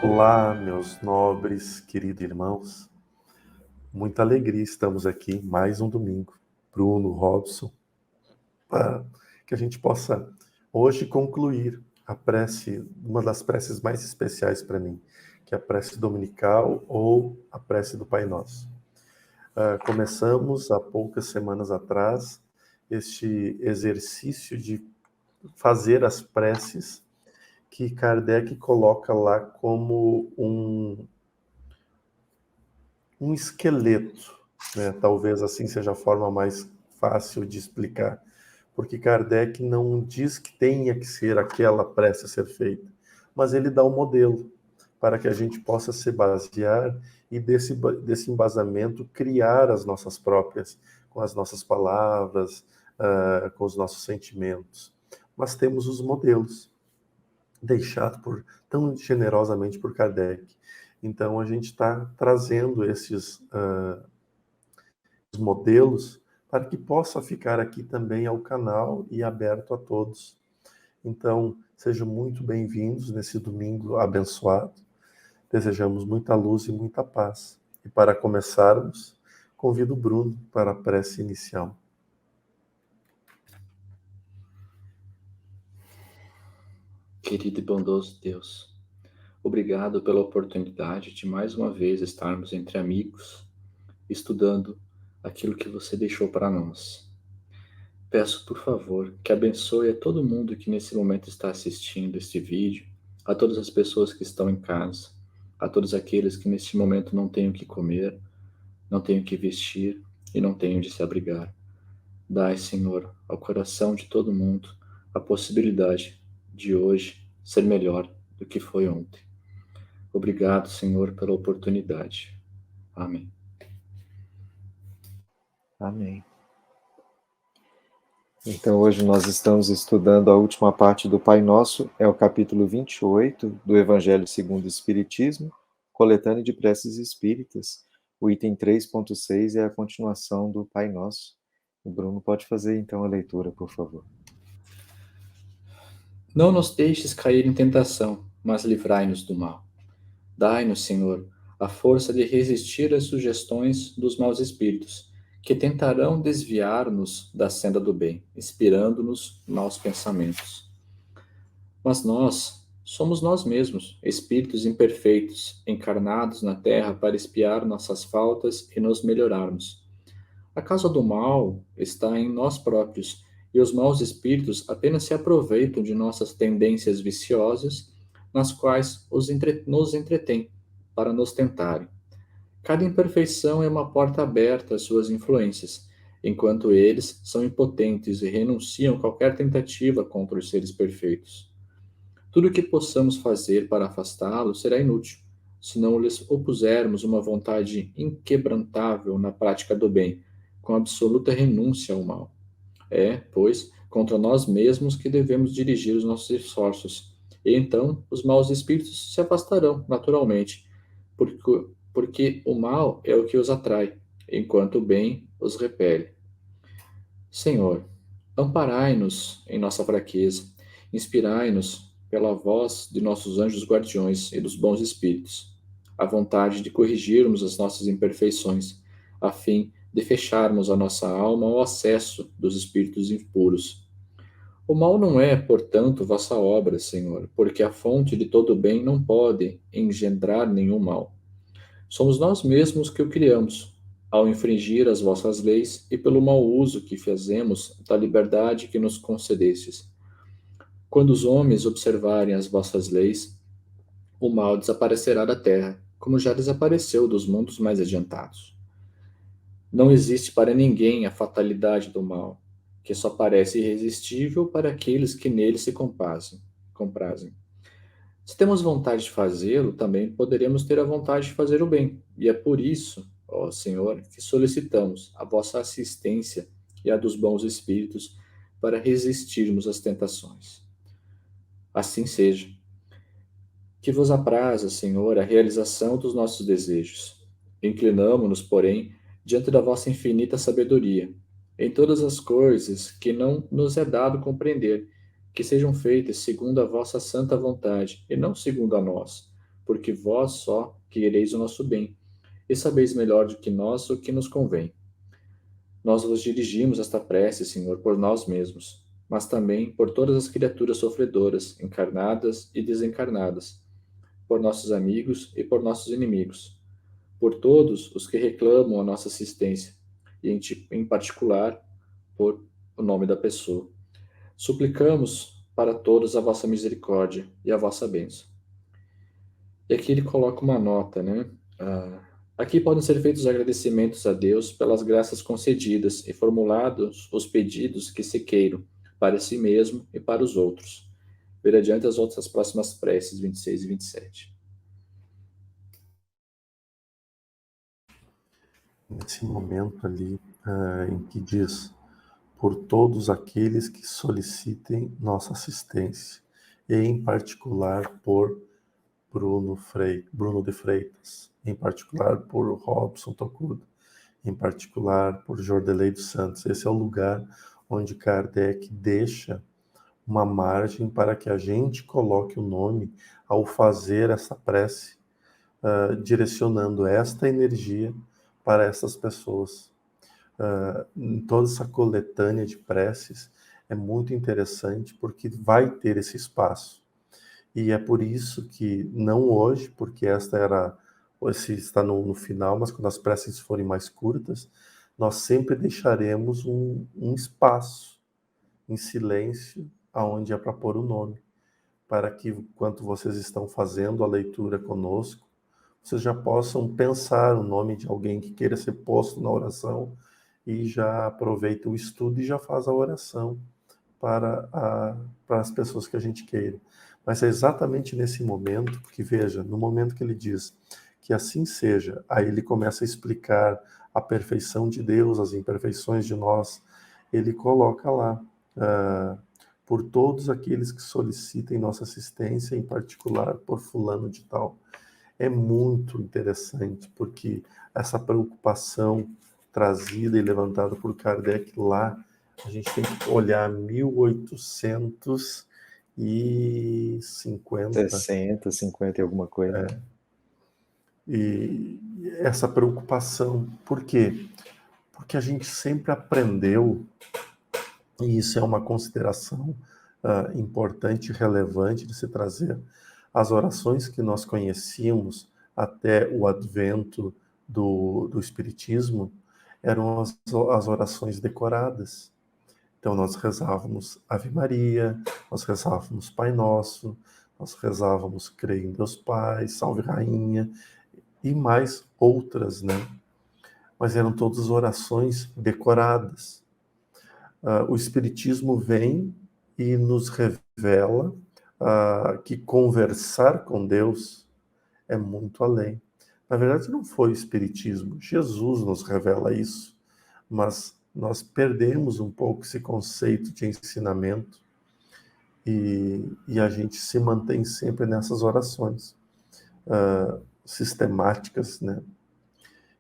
Olá, meus nobres, queridos irmãos. Muita alegria, estamos aqui mais um domingo. Bruno, Robson, para que a gente possa hoje concluir a prece, uma das preces mais especiais para mim, que é a prece dominical ou a prece do Pai Nosso. Começamos há poucas semanas atrás este exercício de fazer as preces que Kardec coloca lá como um esqueleto, né? Talvez assim seja a forma mais fácil de explicar, porque Kardec não diz que tenha que ser aquela prece a ser feita, mas ele dá um modelo para que a gente possa se basear e desse embasamento criar as nossas próprias, com as nossas palavras, com os nossos sentimentos. Mas temos os modelos deixados tão generosamente por Kardec. Então a gente está trazendo esses modelos para que possa ficar aqui também ao canal e aberto a todos. Então, sejam muito bem-vindos nesse domingo abençoado. Desejamos muita luz e muita paz. E para começarmos, convido o Bruno para a prece inicial. Querido e bondoso Deus, obrigado pela oportunidade de mais uma vez estarmos entre amigos, estudando aquilo que você deixou para nós. Peço, por favor, que abençoe a todo mundo que nesse momento está assistindo este vídeo, a todas as pessoas que estão em casa, a todos aqueles que neste momento não têm o que comer, não têm o que vestir e não têm onde se abrigar. Dai, Senhor, ao coração de todo mundo a possibilidade de hoje ser melhor do que foi ontem. Obrigado, Senhor, pela oportunidade. Amém. Amém. Então, hoje nós estamos estudando a última parte do Pai Nosso, é o capítulo 28 do Evangelho segundo o Espiritismo, coletânea de preces espíritas. O item 3.6 é a continuação do Pai Nosso. O Bruno pode fazer então a leitura, por favor. Não nos deixes cair em tentação, mas livrai-nos do mal. Dai-nos, Senhor, a força de resistir às sugestões dos maus espíritos, que tentarão desviar-nos da senda do bem, inspirando-nos maus pensamentos. Mas nós somos nós mesmos, espíritos imperfeitos, encarnados na terra para espiar nossas faltas e nos melhorarmos. A causa do mal está em nós próprios, e os maus espíritos apenas se aproveitam de nossas tendências viciosas, nas quais nos entretêm, para nos tentarem. Cada imperfeição é uma porta aberta às suas influências, enquanto eles são impotentes e renunciam a qualquer tentativa contra os seres perfeitos. Tudo o que possamos fazer para afastá-los será inútil, se não lhes opusermos uma vontade inquebrantável na prática do bem, com absoluta renúncia ao mal. É, pois, contra nós mesmos que devemos dirigir os nossos esforços, e então os maus espíritos se afastarão naturalmente, porque o mal é o que os atrai, enquanto o bem os repele. Senhor, amparai-nos em nossa fraqueza, inspirai-nos pela voz de nossos anjos guardiões e dos bons espíritos, a vontade de corrigirmos as nossas imperfeições, a fim de fecharmos a nossa alma ao acesso dos espíritos impuros. O mal não é, portanto, vossa obra, Senhor, porque a fonte de todo bem não pode engendrar nenhum mal. Somos nós mesmos que o criamos, ao infringir as vossas leis e pelo mau uso que fazemos da liberdade que nos concedestes. Quando os homens observarem as vossas leis, o mal desaparecerá da terra, como já desapareceu dos mundos mais adiantados. Não existe para ninguém a fatalidade do mal, que só parece irresistível para aqueles que nele se comprazem. Se temos vontade de fazê-lo, também poderemos ter a vontade de fazer o bem. E é por isso, ó Senhor, que solicitamos a vossa assistência e a dos bons espíritos para resistirmos às tentações. Assim seja. Que vos apraza, Senhor, a realização dos nossos desejos. Inclinamo-nos, porém, diante da vossa infinita sabedoria, em todas as coisas que não nos é dado compreender, que sejam feitas segundo a vossa santa vontade, e não segundo a nós, porque vós só quereis o nosso bem, e sabeis melhor do que nós o que nos convém. Nós vos dirigimos esta prece, Senhor, por nós mesmos, mas também por todas as criaturas sofredoras, encarnadas e desencarnadas, por nossos amigos e por nossos inimigos, por todos os que reclamam a nossa assistência, e em particular por o nome da pessoa. Suplicamos para todos a vossa misericórdia e a vossa bênção. E aqui ele coloca uma nota, né? Aqui podem ser feitos agradecimentos a Deus pelas graças concedidas e formulados os pedidos que se queiram para si mesmo e para os outros. Ver adiante as outras próximas preces, 26 e 27. Nesse momento ali, em que diz, por todos aqueles que solicitem nossa assistência, e em particular por Bruno de Freitas, em particular por Robson Tocudo, em particular por Jordelei dos Santos. Esse é o lugar onde Kardec deixa uma margem para que a gente coloque o nome ao fazer essa prece, direcionando esta energia para essas pessoas. Em toda essa coletânea de preces é muito interessante porque vai ter esse espaço. E é por isso que, não hoje, porque esse está no final, mas quando as preces forem mais curtas, nós sempre deixaremos um espaço em silêncio aonde é para pôr o nome, para que, enquanto vocês estão fazendo a leitura conosco, vocês já possam pensar o nome de alguém que queira ser posto na oração e já aproveita o estudo e já faz a oração para as pessoas que a gente queira. Mas é exatamente nesse momento, porque veja, no momento que ele diz que assim seja, aí ele começa a explicar a perfeição de Deus, as imperfeições de nós, ele coloca lá, por todos aqueles que solicitem nossa assistência, em particular por fulano de tal. É muito interessante, porque essa preocupação trazida e levantada por Kardec lá, a gente tem que olhar 1850. 60, 50 e alguma coisa. E essa preocupação, por quê? Porque a gente sempre aprendeu, e isso é uma consideração importante e relevante de se trazer, as orações que nós conhecíamos até o advento do Espiritismo eram as orações decoradas. Então nós rezávamos Ave Maria, nós rezávamos Pai Nosso, nós rezávamos Creio em Deus Pai, Salve Rainha, e mais outras, né? Mas eram todas orações decoradas. O Espiritismo vem e nos revela que conversar com Deus é muito além. Na verdade, não foi o Espiritismo, Jesus nos revela isso, mas nós perdemos um pouco esse conceito de ensinamento e a gente se mantém sempre nessas orações sistemáticas, né?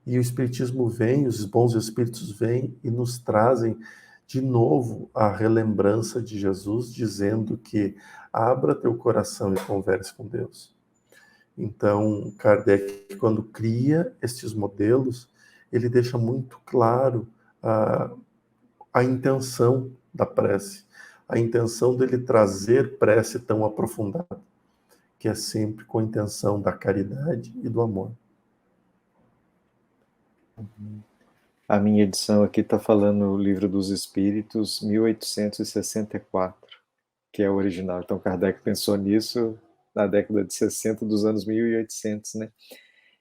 E o Espiritismo vem, os bons espíritos vêm e nos trazem de novo a relembrança de Jesus, dizendo que abra teu coração e converse com Deus. Então, Kardec, quando cria estes modelos, ele deixa muito claro a intenção da prece, a intenção dele trazer prece tão aprofundada, que é sempre com a intenção da caridade e do amor. A minha edição aqui está falando o Livro dos Espíritos, 1864, que é o original. Então, Kardec pensou nisso na década de 60 dos anos 1800, né?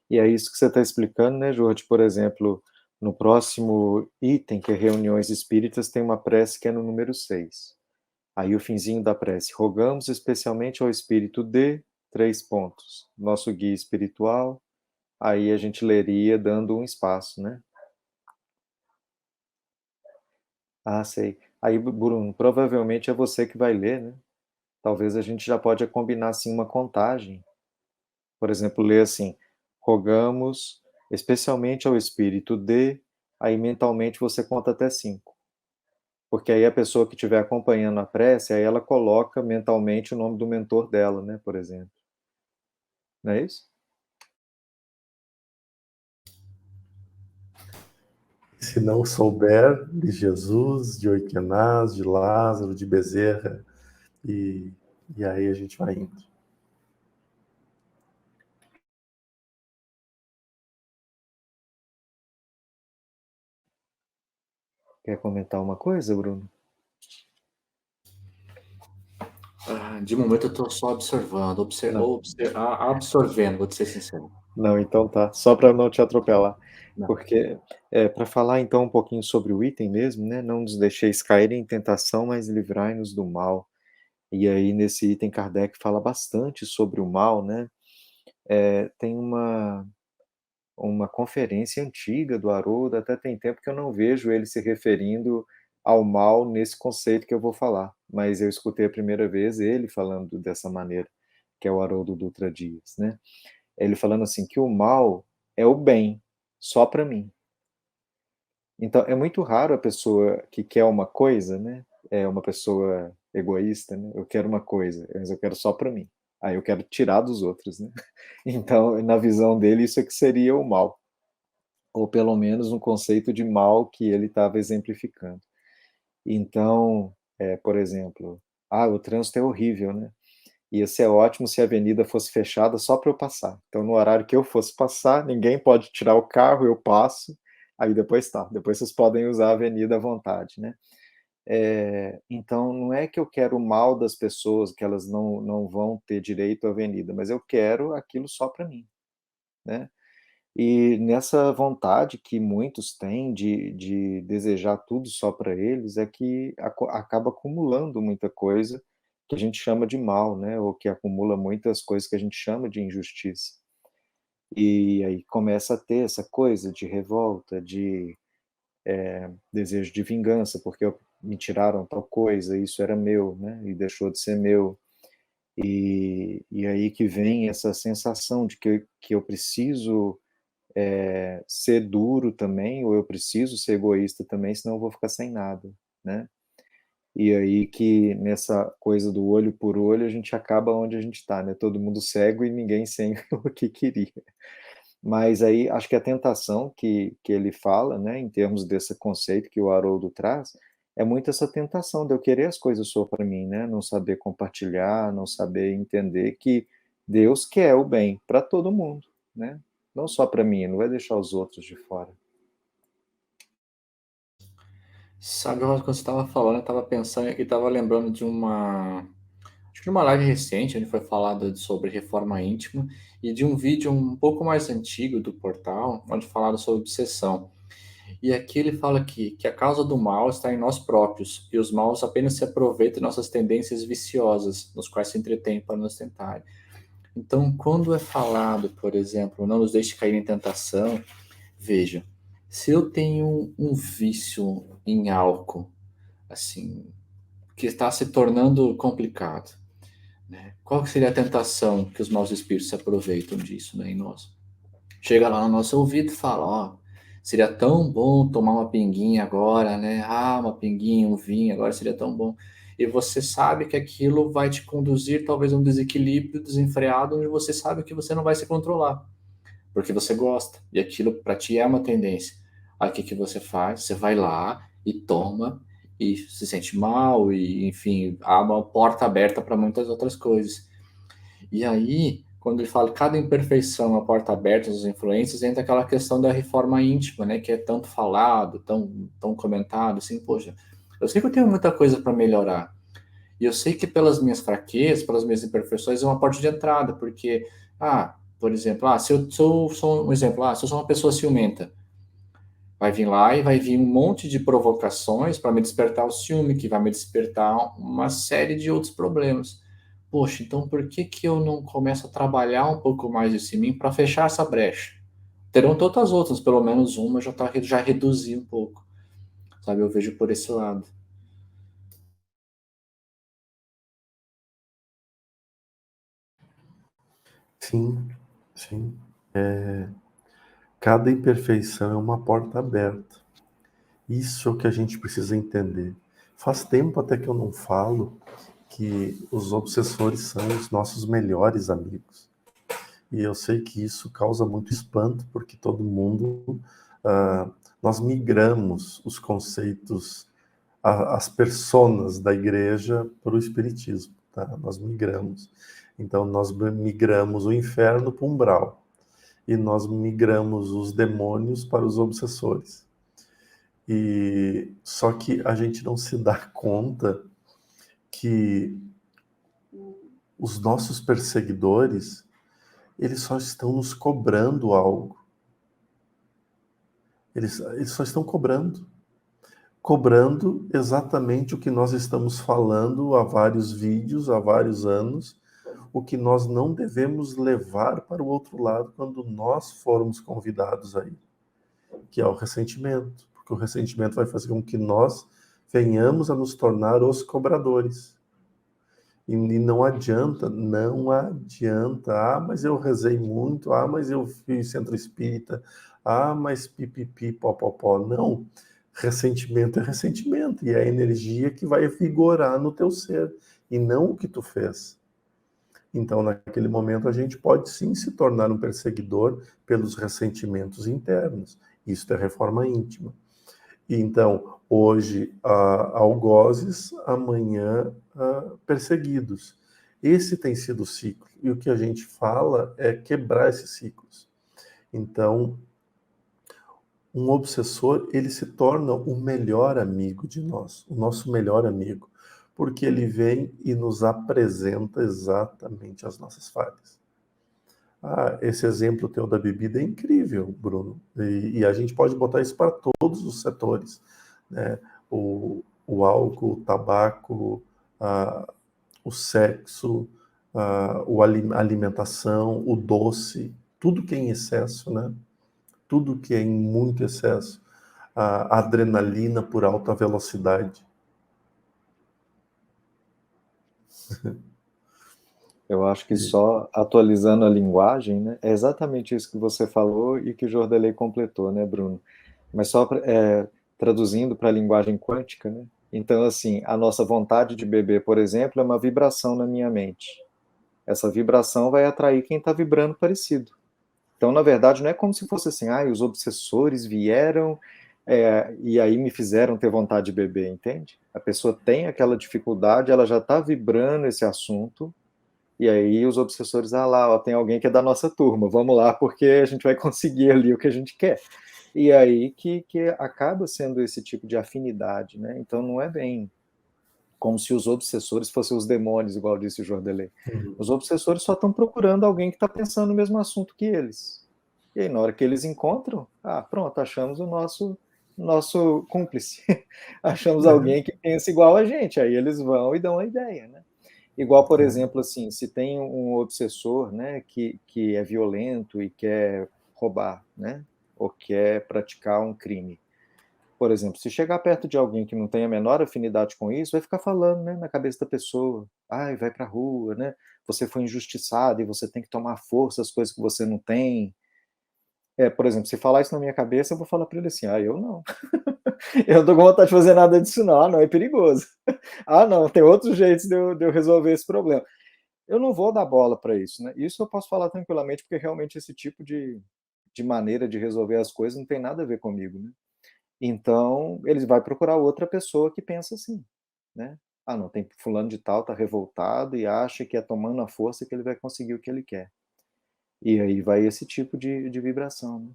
E é isso que você está explicando, né, Jorge? Por exemplo, no próximo item, que é Reuniões Espíritas, tem uma prece que é no número 6. Aí o finzinho da prece: rogamos especialmente ao Espírito de 3 pontos, nosso guia espiritual. Aí a gente leria dando um espaço, né? Ah, sei. Aí, Bruno, provavelmente é você que vai ler, né? Talvez a gente já pode combinar assim uma contagem. Por exemplo, ler assim: rogamos especialmente ao Espírito de. Aí mentalmente você conta até 5. Porque aí a pessoa que estiver acompanhando a prece, aí ela coloca mentalmente o nome do mentor dela, né? Por exemplo. Não é isso? Se não souber de Jesus, de Oikenaz, de Lázaro, de Bezerra, e, e aí a gente vai indo. Quer comentar uma coisa, Bruno? De momento eu estou só observando, absorvendo, vou te ser sincero. Não, então tá. Só para não te atropelar. Não. Porque, para falar então um pouquinho sobre o item mesmo, né? Não nos deixeis cair em tentação, mas livrai-nos do mal. E aí, nesse item, Kardec fala bastante sobre o mal, né? Tem uma conferência antiga do Haroldo, até tem tempo que eu não vejo ele se referindo ao mal nesse conceito que eu vou falar, mas eu escutei a primeira vez ele falando dessa maneira, que é o Haroldo Dutra Dias, né? Ele falando assim, que o mal é o bem, só para mim. Então, é muito raro a pessoa que quer uma coisa, né? É uma pessoa egoísta, né? Eu quero uma coisa, mas eu quero só para mim. Aí eu quero tirar dos outros, né? Então, na visão dele, isso é que seria o mal. Ou pelo menos um conceito de mal que ele estava exemplificando. Então, por exemplo, o trânsito é horrível, né? Ia ser ótimo se a avenida fosse fechada só para eu passar. Então, no horário que eu fosse passar, ninguém pode tirar o carro, eu passo, aí depois tá. Depois vocês podem usar a avenida à vontade, né? Então, não é que eu quero o mal das pessoas, que elas não vão ter direito à avenida, mas eu quero aquilo só para mim, né? E nessa vontade que muitos têm de desejar tudo só para eles, é que acaba acumulando muita coisa que a gente chama de mal, né? Ou que acumula muitas coisas que a gente chama de injustiça. E aí começa a ter essa coisa de revolta, de desejo de vingança, porque me tiraram tal coisa, isso era meu, né? E deixou de ser meu. E aí que vem essa sensação de que eu preciso ser duro também, ou eu preciso ser egoísta também, senão eu vou ficar sem nada, né? E aí que nessa coisa do olho por olho a gente acaba onde a gente está, né? Todo mundo cego e ninguém sem o que queria. Mas aí acho que a tentação que ele fala, né, em termos desse conceito que o Haroldo traz, é muito essa tentação de eu querer as coisas só para mim, né? Não saber compartilhar, não saber entender que Deus quer o bem para todo mundo, né? Não só para mim, não vai deixar os outros de fora. Sabe, quando você estava falando, eu estava pensando e estava lembrando de acho que de uma live recente, onde foi falado sobre reforma íntima, e de um vídeo um pouco mais antigo do portal, onde falaram sobre obsessão. E aqui ele fala que a causa do mal está em nós próprios, e os maus apenas se aproveitam de nossas tendências viciosas, nos quais se entretêm para nos tentar. Então, quando é falado, por exemplo, não nos deixe cair em tentação, veja, se eu tenho um vício em álcool, assim, que está se tornando complicado, né? Qual que seria a tentação que os maus espíritos se aproveitam disso, né, em nós? Chega lá no nosso ouvido e fala, ó, seria tão bom tomar uma pinguinha agora, né? Uma pinguinha, um vinho, agora seria tão bom. E você sabe que aquilo vai te conduzir talvez a um desequilíbrio desenfreado, onde você sabe que você não vai se controlar, porque você gosta, e aquilo para ti é uma tendência. Aí o que que você faz? Você vai lá e toma, e se sente mal, e enfim, há uma porta aberta para muitas outras coisas. E aí, quando ele fala cada imperfeição, é uma porta aberta às influências, entra aquela questão da reforma íntima, né, que é tanto falado, tão comentado, assim, poxa, eu sei que eu tenho muita coisa para melhorar, e eu sei que pelas minhas fraquezas, pelas minhas imperfeições, é uma porta de entrada, porque, por exemplo, se eu sou um exemplo, se eu sou uma pessoa ciumenta, vai vir lá e vai vir um monte de provocações para me despertar o ciúme, que vai me despertar uma série de outros problemas. Poxa, então por que que eu não começo a trabalhar um pouco mais esse mim para fechar essa brecha? Terão tantas outras, pelo menos uma já reduzi um pouco, sabe? Eu vejo por esse lado. Sim, sim. Cada imperfeição é uma porta aberta. Isso é o que a gente precisa entender. Faz tempo até que eu não falo que os obsessores são os nossos melhores amigos. E eu sei que isso causa muito espanto, porque todo mundo, nós migramos os conceitos, as personas da igreja para o espiritismo, tá? Nós migramos. Então, nós migramos o inferno para o umbral, e nós migramos os demônios para os obsessores. E só que a gente não se dá conta que os nossos perseguidores, eles só estão nos cobrando algo. Eles só estão cobrando exatamente o que nós estamos falando há vários vídeos, há vários anos, o que nós não devemos levar para o outro lado quando nós formos convidados a ir, que é o ressentimento, porque o ressentimento vai fazer com que nós venhamos a nos tornar os cobradores. E não adianta, mas eu rezei muito, mas eu fiz centro espírita, mas pipipi, popopó. Não, ressentimento é ressentimento, e é a energia que vai vigorar no teu ser, e não o que tu fez. Então, naquele momento, a gente pode sim se tornar um perseguidor pelos ressentimentos internos. Isso é reforma íntima. E então, hoje, algozes, amanhã, perseguidos. Esse tem sido o ciclo. E o que a gente fala é quebrar esses ciclos. Então, um obsessor, ele se torna o melhor amigo de nós, o nosso melhor amigo, porque ele vem e nos apresenta exatamente as nossas falhas. Esse exemplo teu da bebida é incrível, Bruno. E a gente pode botar isso para todos os setores, né? O álcool, o tabaco, o sexo, a alimentação, o doce, tudo que é em excesso, né? Tudo que é em muito excesso. A adrenalina por alta velocidade. Eu acho que só atualizando a linguagem, né, é exatamente isso que você falou e que o Jordelei completou, né, Bruno? Mas só traduzindo para a linguagem quântica, né? Então, assim, a nossa vontade de beber, por exemplo, é uma vibração na minha mente. Essa vibração vai atrair quem está vibrando parecido. Então, na verdade, não é como se fosse assim, os obsessores vieram e aí me fizeram ter vontade de beber, entende? A pessoa tem aquela dificuldade, ela já está vibrando esse assunto, e aí os obsessores, lá, ó, tem alguém que é da nossa turma, vamos lá, porque a gente vai conseguir ali o que a gente quer. E aí que acaba sendo esse tipo de afinidade, né? Então não é bem como se os obsessores fossem os demônios, igual disse o Jordelei. Os obsessores só estão procurando alguém que está pensando no mesmo assunto que eles. E aí, na hora que eles encontram, pronto, achamos o nosso cúmplice. Achamos alguém que pensa igual a gente. Aí eles vão e dão a ideia, né? Igual, por exemplo, assim, se tem um obsessor, né, que é violento e quer roubar, né, ou quer praticar um crime. Por exemplo, se chegar perto de alguém que não tem a menor afinidade com isso, vai ficar falando, né, na cabeça da pessoa, vai pra rua, né, você foi injustiçado e você tem que tomar força as coisas que você não tem. Por exemplo, se falar isso na minha cabeça, eu vou falar para ele assim, eu não. Eu não tô com vontade de fazer nada disso não, não, é perigoso. Não, tem outros jeitos de eu resolver esse problema. Eu não vou dar bola para isso, né? Isso eu posso falar tranquilamente, porque realmente esse tipo de maneira de resolver as coisas não tem nada a ver comigo, né? Então, ele vai procurar outra pessoa que pensa assim, né? Não, tem fulano de tal, tá revoltado e acha que é tomando a força que ele vai conseguir o que ele quer. E aí vai esse tipo de vibração, né?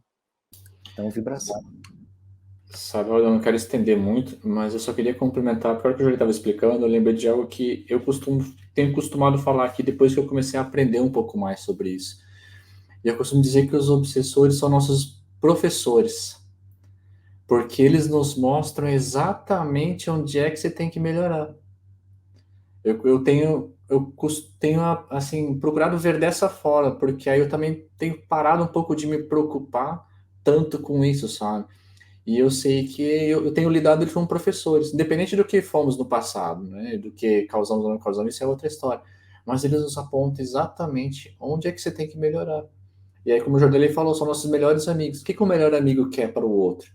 Então, vibração. Sabe, eu não quero estender muito, mas eu só queria complementar, porque o que o Júlio estava explicando, eu lembrei de algo que eu tenho costumado falar aqui depois que eu comecei a aprender um pouco mais sobre isso. E eu costumo dizer que os obsessores são nossos professores, porque eles nos mostram exatamente onde é que você tem que melhorar. Eu tenho assim, procurado ver dessa forma, porque aí eu também tenho parado um pouco de me preocupar tanto com isso, sabe? E eu sei que eu tenho lidado com professores, independente do que fomos no passado, né? Do que causamos ou não causamos, isso é outra história. Mas eles nos apontam exatamente onde é que você tem que melhorar. E aí, como o Jordelei falou, são nossos melhores amigos. O que o melhor amigo quer para o outro?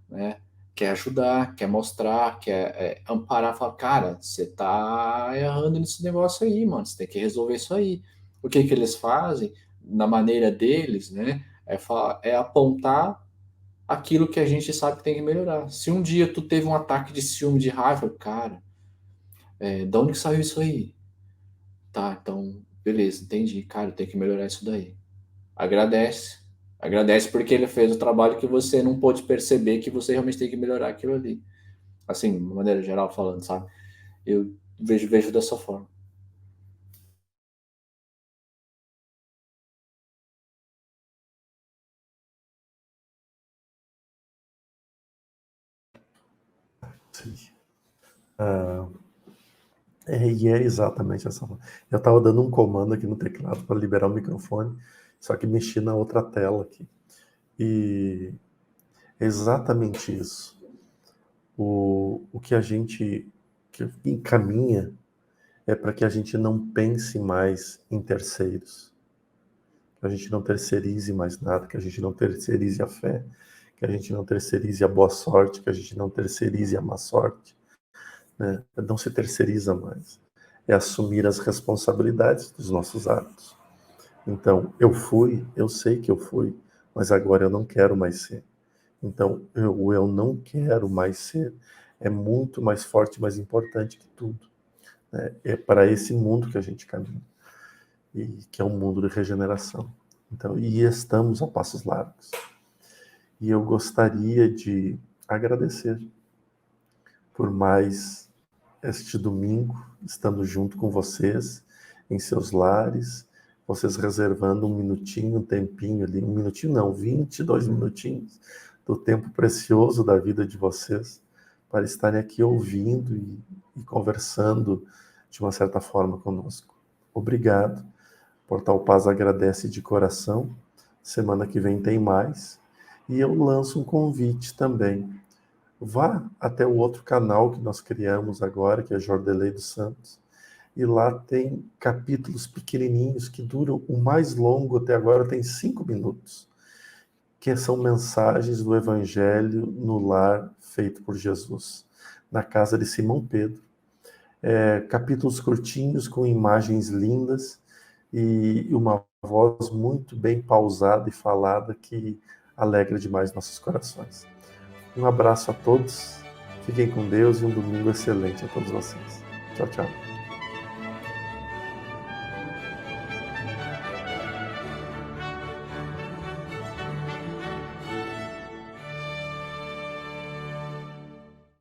Né? Quer ajudar, quer mostrar, quer amparar, falar, cara, você tá errando nesse negócio aí, mano, você tem que resolver isso aí. O que eles fazem? na maneira deles, né, é apontar aquilo que a gente sabe que tem que melhorar. Se um dia tu teve um ataque de ciúme, de raiva, cara, da onde que saiu isso aí? Tá, então, beleza, entendi. Cara, tem que melhorar isso daí. Agradece. Agradece porque ele fez o trabalho que você não pôde perceber que você realmente tem que melhorar aquilo ali. Assim, de maneira geral falando, sabe? Eu vejo dessa forma. Sim. E é exatamente essa forma. Eu estava dando um comando aqui no teclado para liberar o microfone, só que mexi na outra tela aqui. E é exatamente isso. O que a gente que encaminha é para que a gente não pense mais em terceiros, que a gente não terceirize mais nada, que a gente não terceirize a fé, que a gente não terceirize a boa sorte, que a gente não terceirize a má sorte, né? Não se terceiriza mais. É assumir as responsabilidades dos nossos atos. Então, eu sei que eu fui, mas agora eu não quero mais ser. Então, eu não quero mais ser é muito mais forte, mais importante que tudo, né? É para esse mundo que a gente caminha, e que é um mundo de regeneração. Então, e estamos a passos largos. E eu gostaria de agradecer por mais este domingo, estando junto com vocês, em seus lares, vocês reservando um minutinho, um tempinho ali, um minutinho não, 22 minutinhos do tempo precioso da vida de vocês, para estarem aqui ouvindo e conversando de uma certa forma conosco. Obrigado. Portal Paz agradece de coração. Semana que vem tem mais. E eu lanço um convite também. Vá até o outro canal que nós criamos agora, que é Jordelei dos Santos, e lá tem capítulos pequenininhos que duram, o mais longo até agora tem 5 minutos, que são mensagens do Evangelho no lar feito por Jesus, na casa de Simão Pedro. Capítulos curtinhos com imagens lindas e uma voz muito bem pausada e falada que alegra demais nossos corações. Um abraço a todos, fiquem com Deus e um domingo excelente a todos vocês. Tchau, tchau.